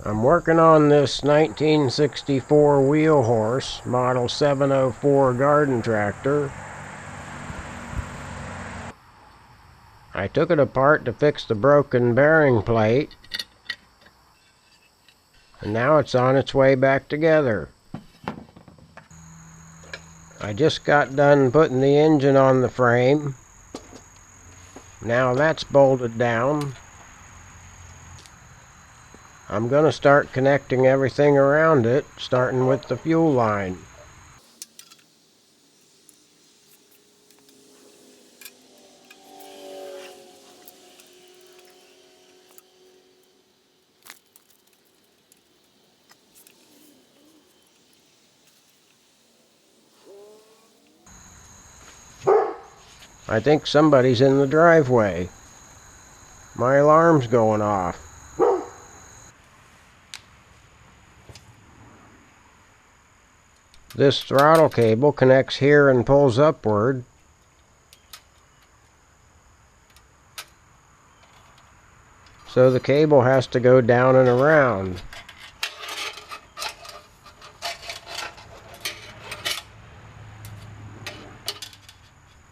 I'm working on this 1964 wheel horse, model 704 garden tractor. I took it apart to fix the broken bearing plate, and now it's on its way back together. I just got done putting the engine on the frame. Now that's bolted down. I'm going to start connecting everything around it, starting with the fuel line. I think somebody's in the driveway. My alarm's going off. This throttle cable connects here and pulls upward. So the cable has to go down and around.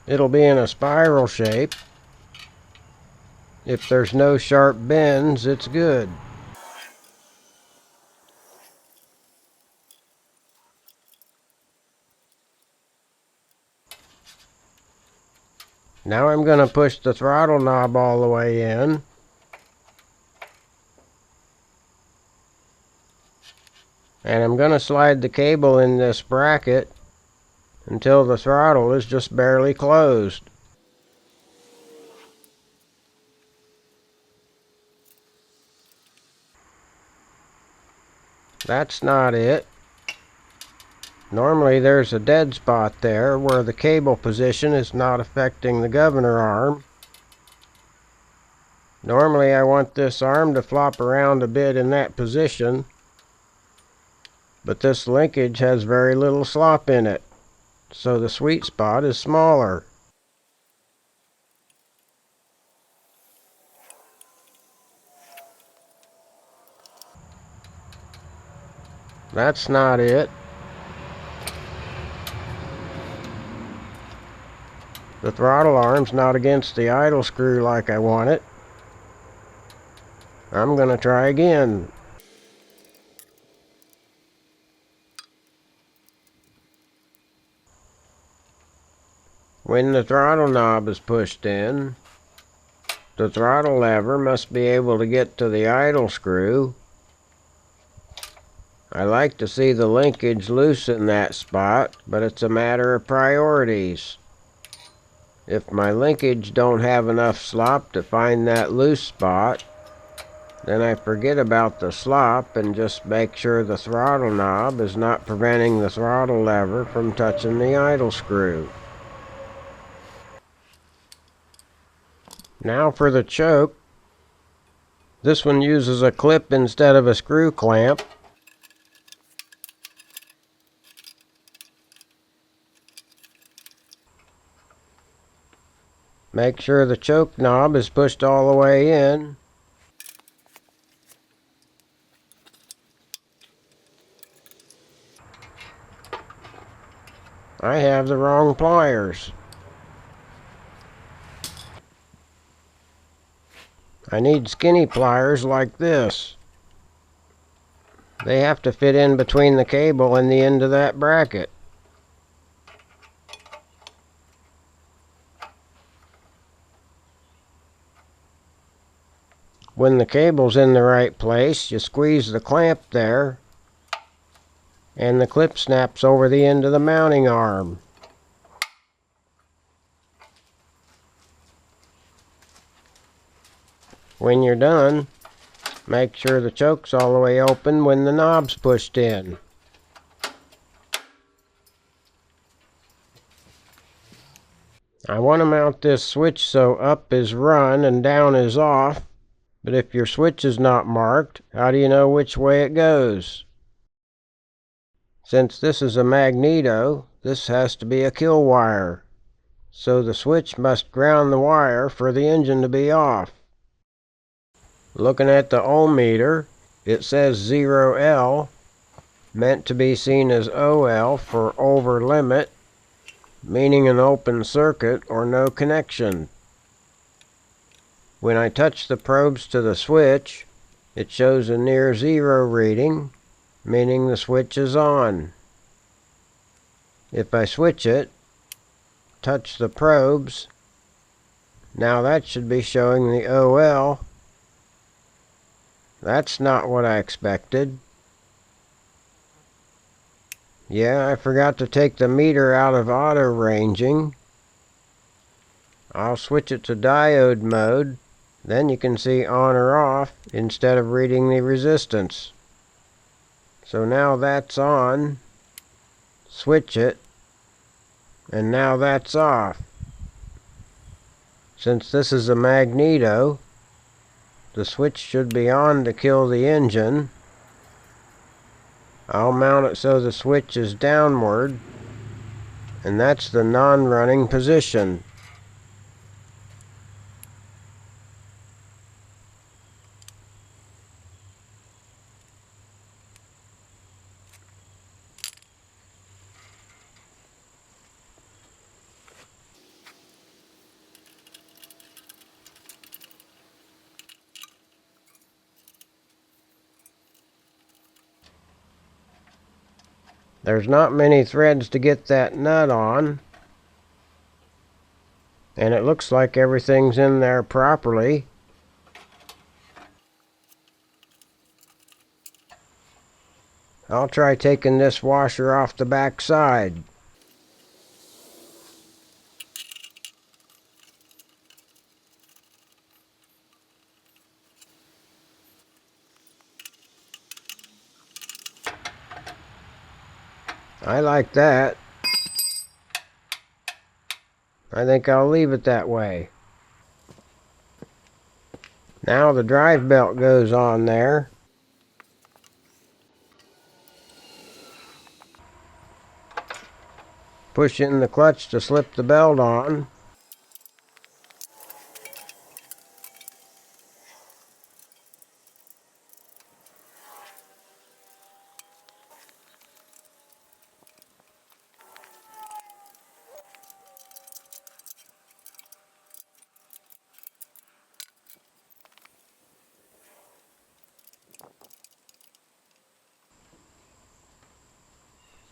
It'll be in a spiral shape. If there's no sharp bends, it's good. Now I'm going to push the throttle knob all the way in. And I'm going to slide the cable in this bracket until the throttle is just barely closed. That's not it. Normally there's a dead spot there where the cable position is not affecting the governor arm. Normally I want this arm to flop around a bit in that position, but this linkage has very little slop in it, so the sweet spot is smaller. That's not it. The throttle arm's not against the idle screw like I want it. I'm going to try again. When the throttle knob is pushed in, the throttle lever must be able to get to the idle screw. I like to see the linkage loose in that spot, but it's a matter of priorities. If my linkage don't have enough slop to find that loose spot, then I forget about the slop and just make sure the throttle knob is not preventing the throttle lever from touching the idle screw. Now for the choke. This one uses a clip instead of a screw clamp. Make sure the choke knob is pushed all the way in. I have the wrong pliers. I need skinny pliers like this. They have to fit in between the cable and the end of that bracket. When the cable's in the right place, you squeeze the clamp there, and the clip snaps over the end of the mounting arm. When you're done, make sure the choke's all the way open when the knob's pushed in. I want to mount this switch so up is run and down is off, but if your switch is not marked, how do you know which way it goes? Since this is a magneto, this has to be a kill wire, so the switch must ground the wire for the engine to be off. Looking at the ohm meter, It says 0L, meant to be seen as OL for over limit, meaning an open circuit or no connection. When I touch the probes to the switch, it shows a near zero reading, meaning the switch is on. If I switch it, touch the probes, now that should be showing the OL. That's not what I expected. Yeah, I forgot to take the meter out of auto ranging. I'll switch it to diode mode. Then you can see on or off instead of reading the resistance. So now that's on. Switch it. And now that's off. Since this is a magneto, the switch should be on to kill the engine. I'll mount it so the switch is downward, and that's the non-running position. There's not many threads to get that nut on, and it looks like everything's in there properly. I'll try taking this washer off the back side. I like that. I think I'll leave it that way. Now the drive belt goes on there. Push in the clutch to slip the belt on.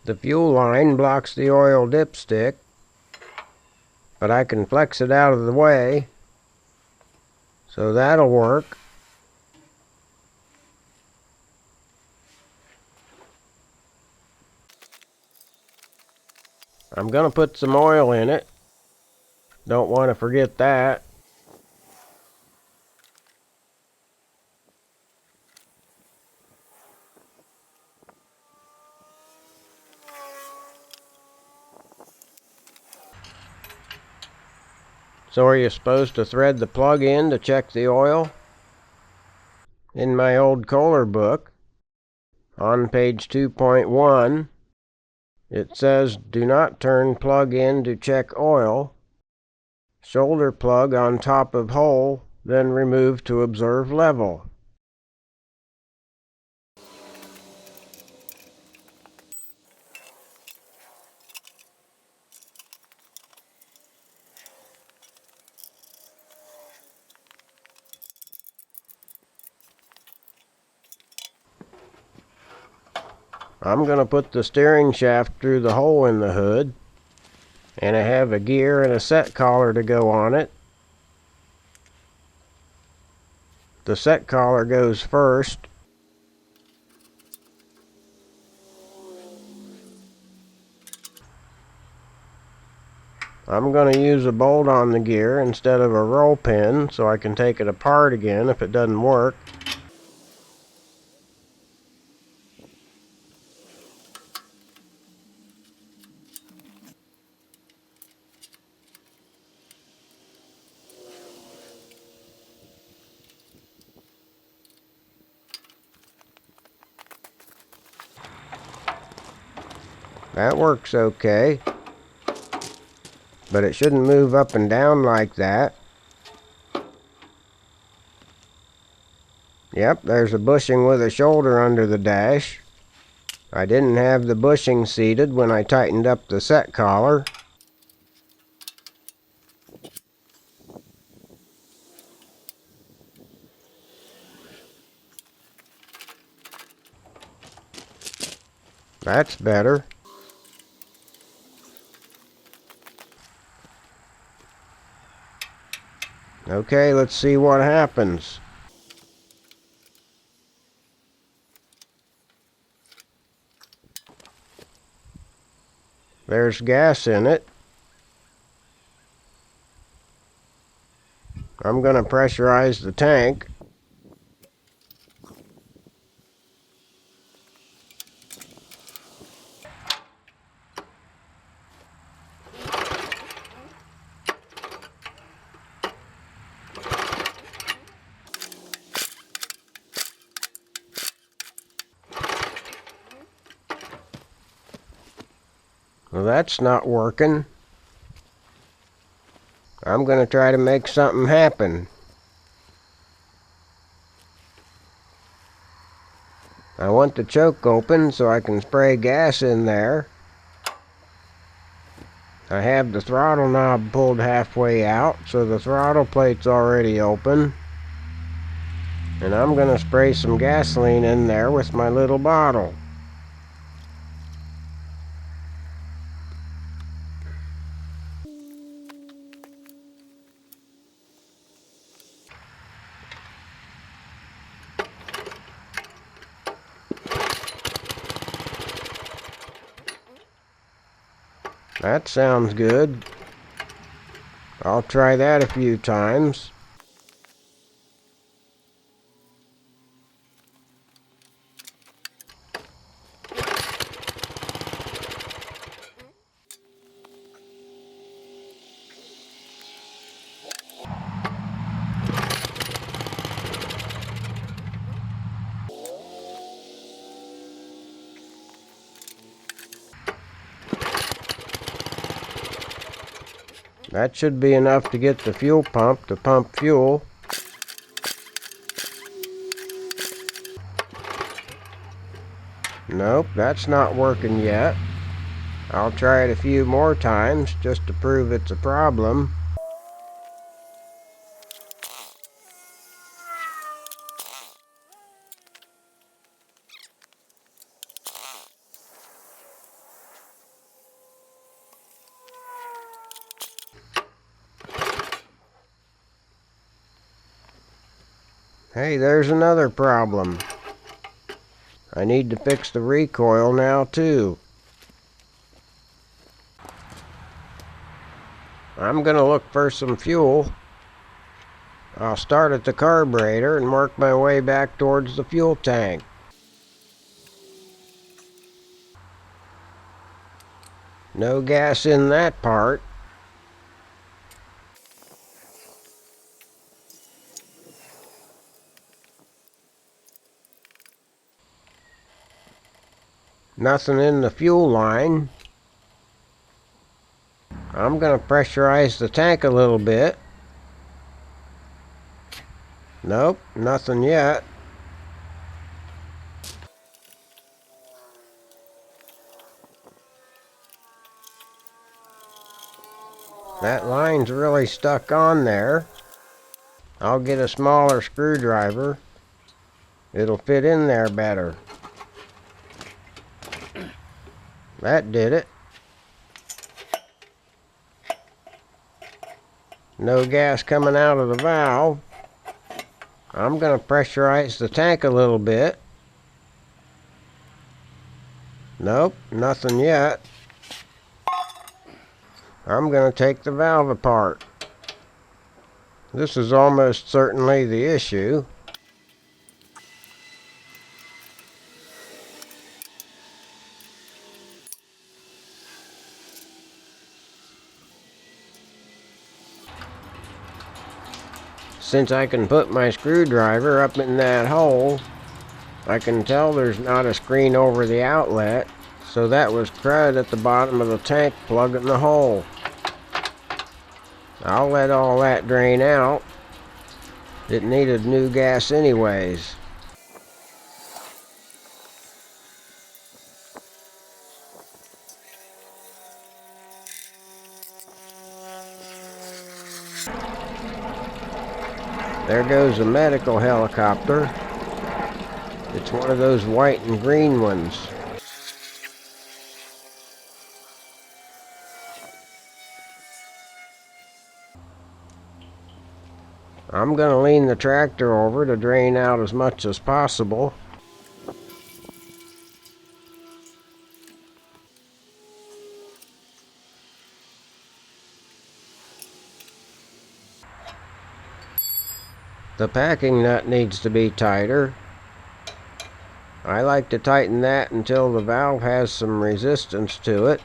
The fuel line blocks the oil dipstick, but I can flex it out of the way, so that'll work. I'm going to put some oil in it. Don't want to forget that. So are you supposed to thread the plug in to check the oil? In my old Kohler book, on page 2.1, it says, do not turn plug in to check oil. Shoulder plug on top of hole, then remove to observe level. I'm going to put the steering shaft through the hole in the hood, and I have a gear and a set collar to go on it. The set collar goes first. I'm going to use a bolt on the gear instead of a roll pin so I can take it apart again if it doesn't work. That works okay, but it shouldn't move up and down like that. Yep, there's a bushing with a shoulder under the dash. I didn't have the bushing seated when I tightened up the set collar. That's better. Okay, let's see what happens. There's gas in it. I'm going to pressurize the tank. Well, that's not working. I'm going to try to make something happen. I want the choke open so I can spray gas in there. I have the throttle knob pulled halfway out, so the throttle plate's already open. And I'm going to spray some gasoline in there with my little bottle. That sounds good. I'll try that a few times. That should be enough to get the fuel pump to pump fuel. Nope, that's not working yet. I'll try it a few more times just to prove it's a problem. Hey, there's another problem. I need to fix the recoil now too. I'm going to look for some fuel. I'll start at the carburetor and work my way back towards the fuel tank. No gas in that part. Nothing in the fuel line. I'm going to pressurize the tank a little bit. Nope, nothing yet. That line's really stuck on there. I'll get a smaller screwdriver. It'll fit in there better. That did it. No gas coming out of the valve. I'm going to pressurize the tank a little bit. Nope, nothing yet. I'm going to take the valve apart. This is almost certainly the issue. Since I can put my screwdriver up in that hole, I can tell there's not a screen over the outlet, so that was crud at the bottom of the tank plugging the hole. I'll let all that drain out. It needed new gas anyways. There goes a medical helicopter. It's one of those white and green ones. I'm going to lean the tractor over to drain out as much as possible. The packing nut needs to be tighter. I like to tighten that until the valve has some resistance to it.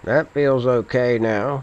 That feels okay now.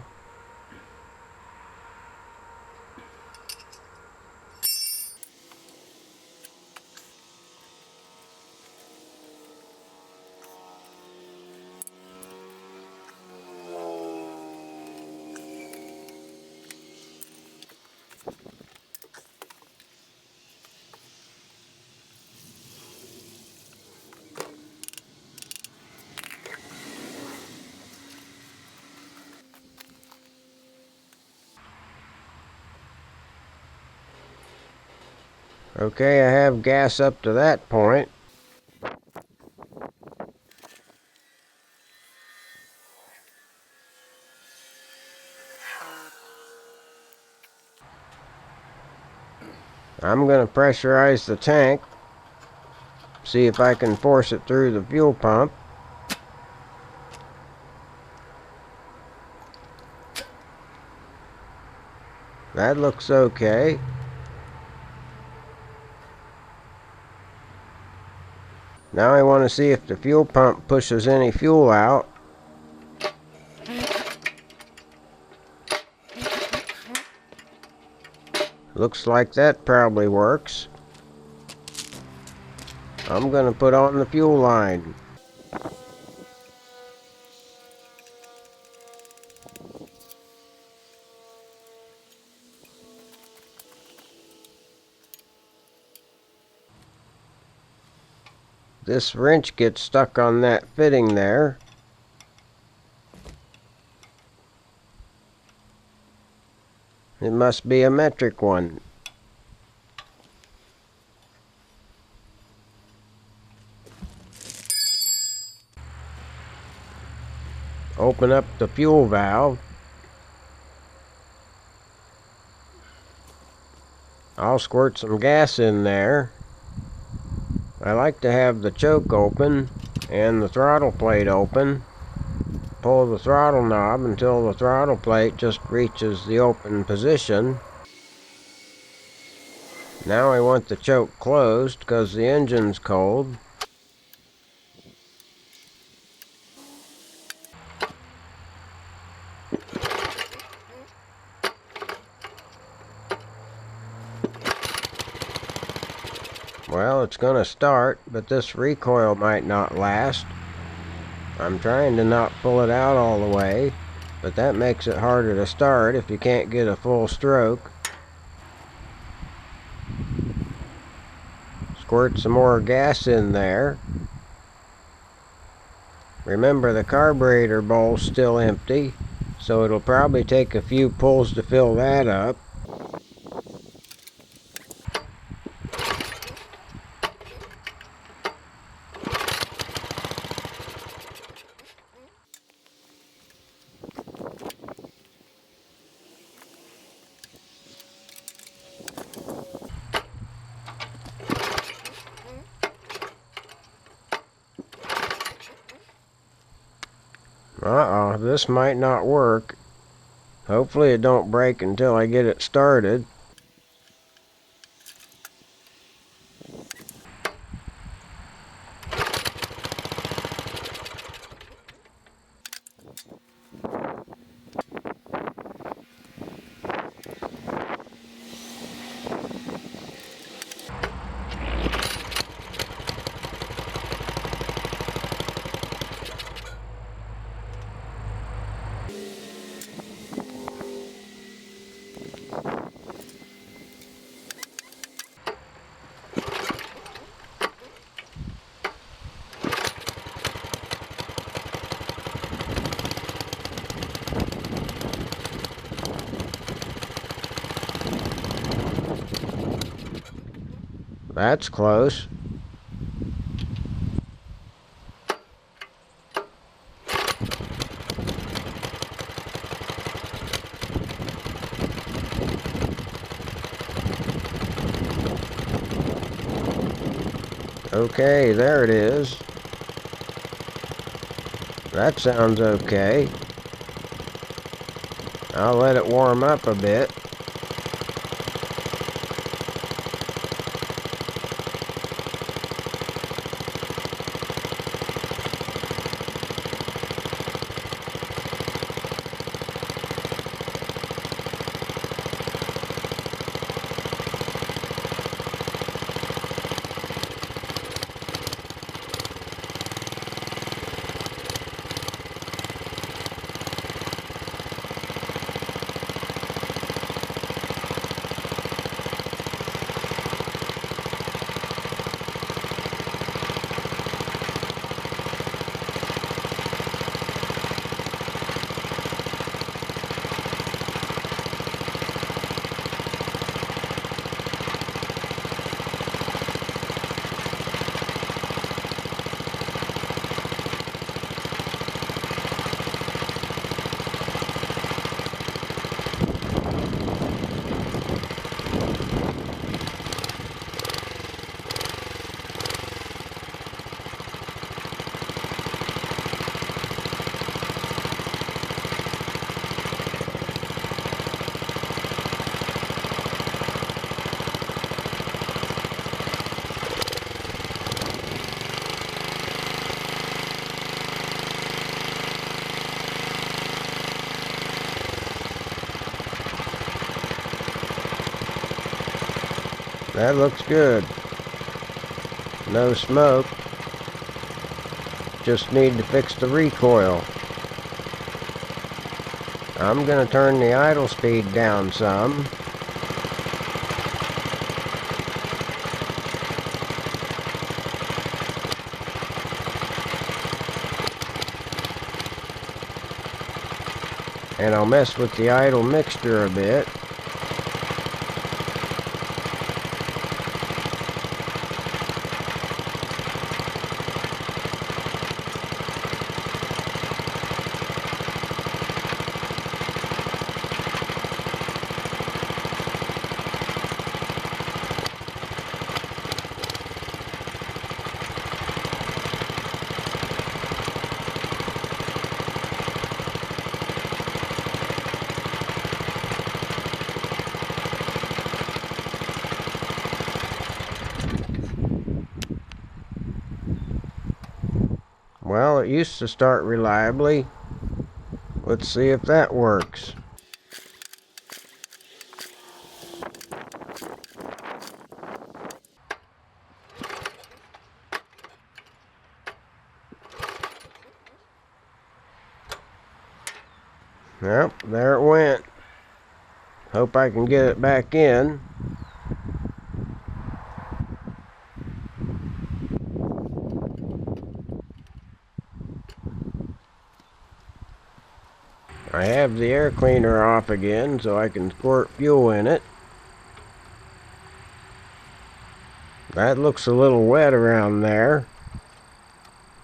Okay, I have gas up to that point. I'm going to pressurize the tank, see if I can force it through the fuel pump. That looks okay. Now I want to see if the fuel pump pushes any fuel out. Looks like that probably works. I'm going to put on the fuel line. This wrench gets stuck on that fitting there. It must be a metric one. Open up the fuel valve. I'll squirt some gas in there. I like to have the choke open and the throttle plate open. Pull the throttle knob until the throttle plate just reaches the open position. Now I want the choke closed because the engine's cold. Well, it's going to start, but this recoil might not last. I'm trying to not pull it out all the way, but that makes it harder to start if you can't get a full stroke. Squirt some more gas in there. Remember, the carburetor bowl's still empty, so it'll probably take a few pulls to fill that up. Uh-oh, this might not work. Hopefully it don't break until I get it started. That's close. Okay, there it is. That sounds okay. I'll let it warm up a bit. That looks good. No smoke. Just need to fix the recoil. I'm going to turn the idle speed down some. And I'll mess with the idle mixture a bit. Well, it used to start reliably. Let's see if that works. Yep, there it went. Hope I can get it back in. I have the air cleaner off again so I can squirt fuel in it. That looks a little wet around there.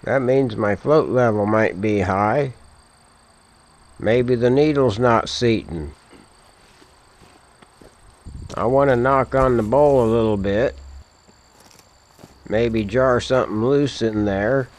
That means my float level might be high. Maybe the needle's not seating. I want to knock on the bowl a little bit. Maybe jar something loose in there.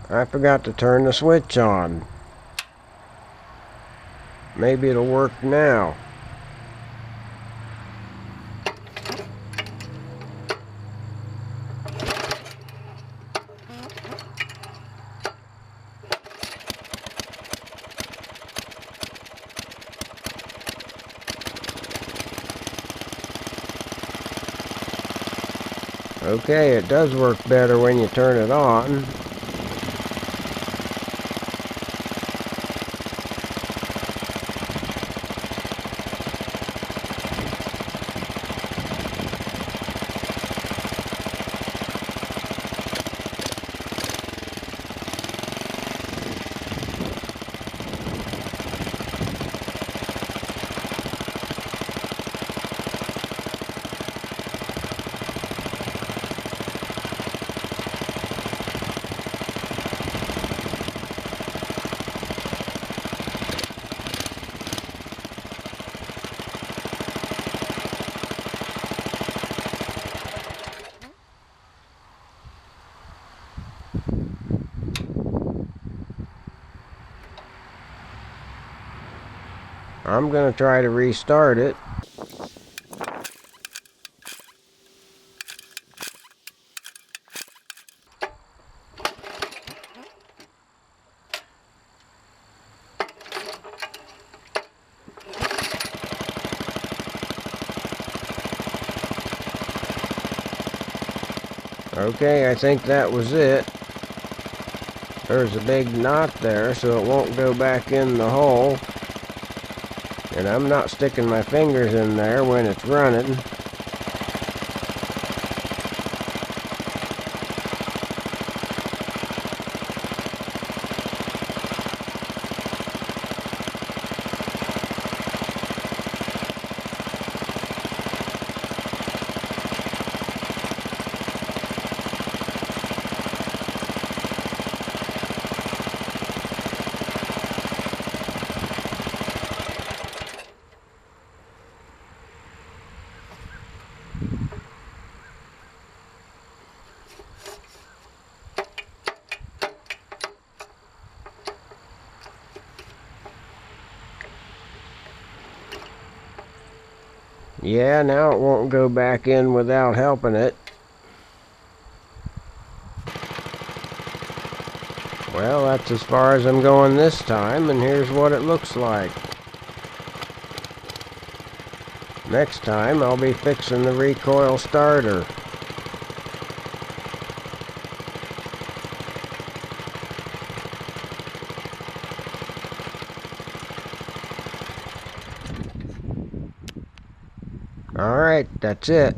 I forgot to turn the switch on. Maybe it'll work now. Okay, it does work better when you turn it on. I'm going to try to restart it. Okay, I think that was it. There's a big knot there, so it won't go back in the hole. And I'm not sticking my fingers in there when it's running. Yeah, now it won't go back in without helping it. Well, that's as far as I'm going this time, and here's what it looks like. Next time, I'll be fixing the recoil starter. Alright, that's it.